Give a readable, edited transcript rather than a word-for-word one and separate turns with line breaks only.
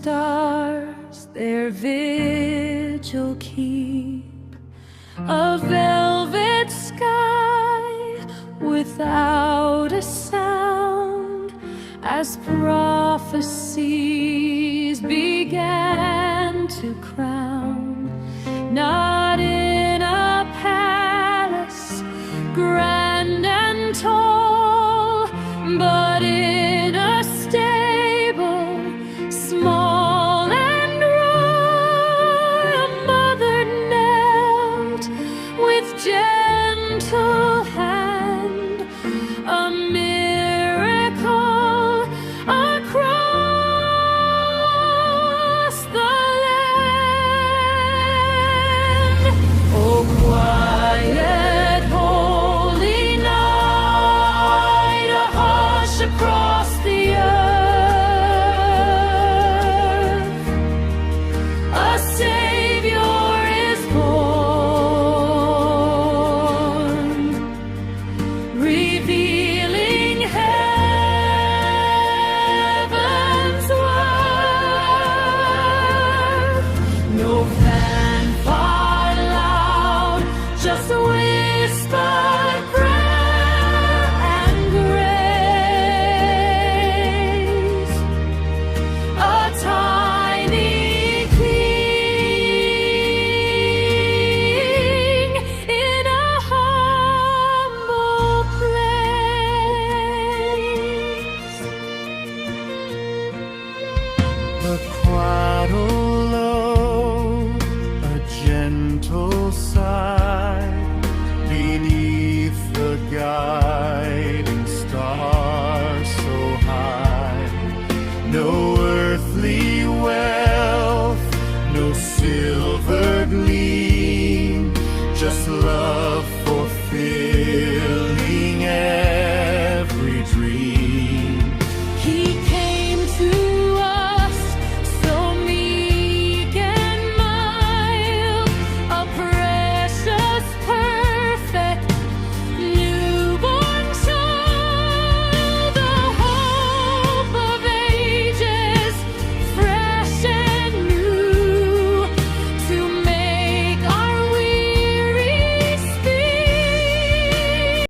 stars their vigil keep, a velvet sky without a sound, as prophecies began to crown. Not in a palace grand and tall, but in a stable small and raw. A mother knelt with gentle hand, a miracle across the land. Oh, quiet, holy night, a hush across the earth. A Savior is born, revealing heaven's worth. No fanfare loud, just a whispered prayer and grace. A tiny king in a humble place.
The cradle low, a gentle sigh beneath the guide.